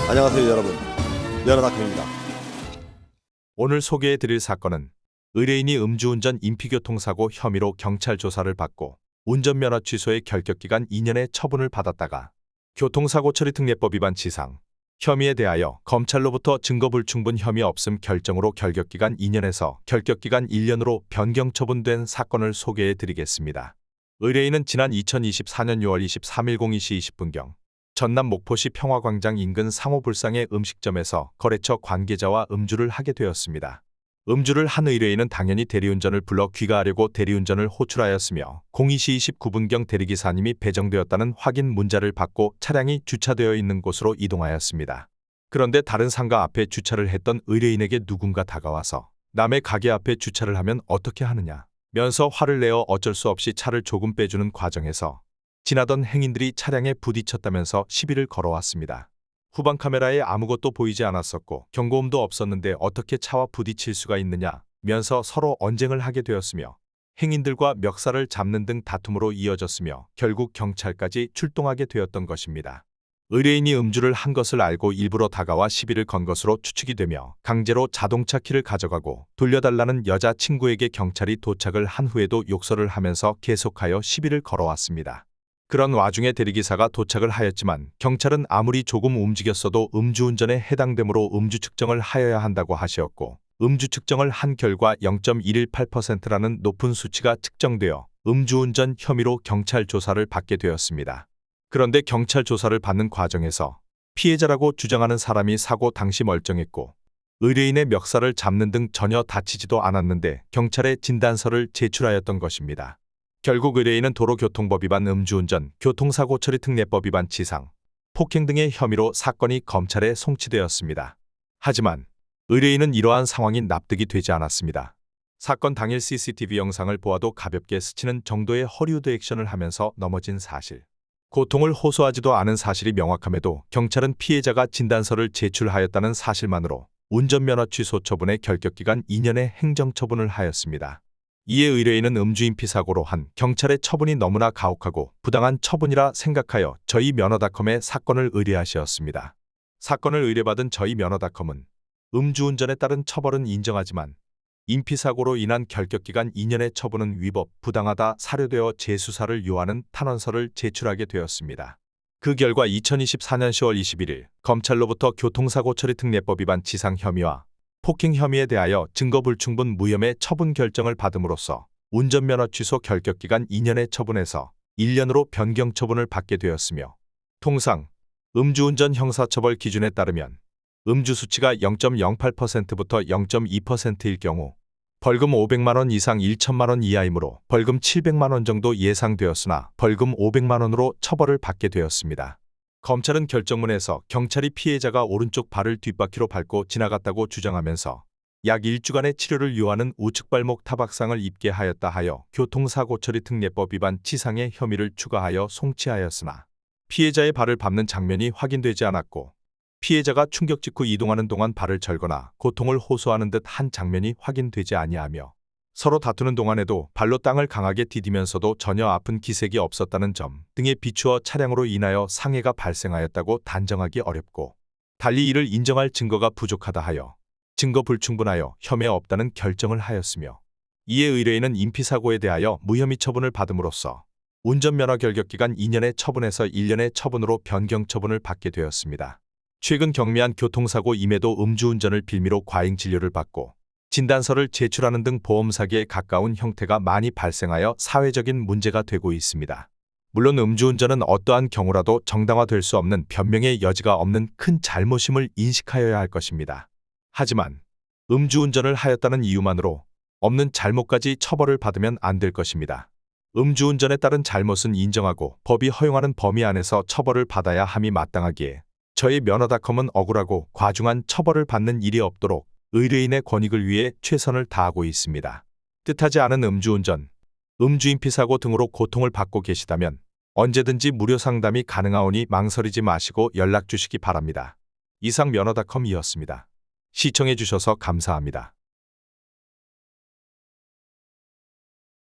안녕하세요 여러분, 연어다크입니다. 오늘 소개해드릴 사건은 의뢰인이 음주운전 인피교통사고 혐의로 경찰 조사를 받고 운전면허 취소의 결격기간 2년의 처분을 받았다가 교통사고 처리특례법 위반 치상 혐의에 대하여 검찰로부터 증거불충분 혐의 없음 결정으로 결격기간 2년에서 결격기간 1년으로 변경 처분된 사건을 소개해드리겠습니다. 의뢰인은 지난 2024년 6월 23일 02시 20분경 전남 목포시 평화광장 인근 상호불상의 음식점에서 거래처 관계자와 음주를 하게 되었습니다. 음주를 한 의뢰인은 당연히 대리운전을 불러 귀가하려고 대리운전을 호출하였으며 02시 29분경 대리기사님이 배정되었다는 확인 문자를 받고 차량이 주차되어 있는 곳으로 이동하였습니다. 그런데 다른 상가 앞에 주차를 했던 의뢰인에게 누군가 다가와서 남의 가게 앞에 주차를 하면 어떻게 하느냐 면서 화를 내어 어쩔 수 없이 차를 조금 빼주는 과정에서 지나던 행인들이 차량에 부딪혔다면서 시비를 걸어왔습니다. 후방 카메라에 아무것도 보이지 않았었고 경고음도 없었는데 어떻게 차와 부딪힐 수가 있느냐 면서 서로 언쟁을 하게 되었으며 행인들과 멱살을 잡는 등 다툼으로 이어졌으며 결국 경찰까지 출동하게 되었던 것입니다. 의뢰인이 음주를 한 것을 알고 일부러 다가와 시비를 건 것으로 추측이 되며 강제로 자동차 키를 가져가고 돌려달라는 여자친구에게 경찰이 도착을 한 후에도 욕설을 하면서 계속하여 시비를 걸어왔습니다. 그런 와중에 대리기사가 도착을 하였지만 경찰은 아무리 조금 움직였어도 음주운전에 해당되므로 음주 측정을 하여야 한다고 하셨고 음주 측정을 한 결과 0.118%라는 높은 수치가 측정되어 음주운전 혐의로 경찰 조사를 받게 되었습니다. 그런데 경찰 조사를 받는 과정에서 피해자라고 주장하는 사람이 사고 당시 멀쩡했고 의뢰인의 멱살을 잡는 등 전혀 다치지도 않았는데 경찰에 진단서를 제출하였던 것입니다. 결국 의뢰인은 도로교통법 위반 음주운전, 교통사고 처리특례법 위반 치상, 폭행 등의 혐의로 사건이 검찰에 송치되었습니다. 하지만 의뢰인은 이러한 상황이 납득이 되지 않았습니다. 사건 당일 CCTV 영상을 보아도 가볍게 스치는 정도의 허리우드 액션을 하면서 넘어진 사실, 고통을 호소하지도 않은 사실이 명확함에도 경찰은 피해자가 진단서를 제출하였다는 사실만으로 운전면허 취소 처분의 결격기간 2년의 행정처분을 하였습니다. 이에 의뢰인은 음주인피사고로 한 경찰의 처분이 너무나 가혹하고 부당한 처분이라 생각하여 저희 면허닷컴에 사건을 의뢰하셨습니다. 사건을 의뢰받은 저희 면허닷컴은 음주운전에 따른 처벌은 인정하지만 인피사고로 인한 결격기간 2년의 처분은 위법, 부당하다 사료되어 재수사를 요하는 탄원서를 제출하게 되었습니다. 그 결과 2024년 10월 21일 검찰로부터 교통사고 처리특례법 위반 치상 혐의와 폭행 혐의에 대하여 증거불충분 무혐의 처분 결정을 받음으로써 운전면허 취소 결격기간 2년의 처분에서 1년으로 변경 처분을 받게 되었으며 통상 음주운전 형사처벌 기준에 따르면 음주 수치가 0.08%부터 0.2%일 경우 벌금 500만 원 이상 1천만 원 이하이므로 벌금 700만 원 정도 예상되었으나 벌금 500만 원으로 처벌을 받게 되었습니다. 검찰은 결정문에서 경찰이 피해자가 오른쪽 발을 뒷바퀴로 밟고 지나갔다고 주장하면서 약 1주간의 치료를 요하는 우측 발목 타박상을 입게 하였다 하여 교통사고 처리특례법 위반 치상의 혐의를 추가하여 송치하였으나 피해자의 발을 밟는 장면이 확인되지 않았고 피해자가 충격 직후 이동하는 동안 발을 절거나 고통을 호소하는 듯 한 장면이 확인되지 아니하며 서로 다투는 동안에도 발로 땅을 강하게 디디면서도 전혀 아픈 기색이 없었다는 점 등에 비추어 차량으로 인하여 상해가 발생하였다고 단정하기 어렵고 달리 이를 인정할 증거가 부족하다 하여 증거 불충분하여 혐의 없다는 결정을 하였으며 이에 의뢰인은 인피사고에 대하여 무혐의 처분을 받음으로써 운전면허 결격기간 2년의 처분에서 1년의 처분으로 변경 처분을 받게 되었습니다. 최근 경미한 교통사고임에도 음주운전을 빌미로 과잉진료를 받고 진단서를 제출하는 등 보험사기에 가까운 형태가 많이 발생하여 사회적인 문제가 되고 있습니다. 물론 음주운전은 어떠한 경우라도 정당화될 수 없는 변명의 여지가 없는 큰 잘못임을 인식하여야 할 것입니다. 하지만 음주운전을 하였다는 이유만으로 없는 잘못까지 처벌을 받으면 안 될 것입니다. 음주운전에 따른 잘못은 인정하고 법이 허용하는 범위 안에서 처벌을 받아야 함이 마땅하기에 저희 면허닷컴은 억울하고 과중한 처벌을 받는 일이 없도록 의뢰인의 권익을 위해 최선을 다하고 있습니다. 뜻하지 않은 음주운전, 음주인피사고 등으로 고통을 받고 계시다면 언제든지 무료 상담이 가능하오니 망설이지 마시고 연락 주시기 바랍니다. 이상 면허닷컴이었습니다. 시청해 주셔서 감사합니다.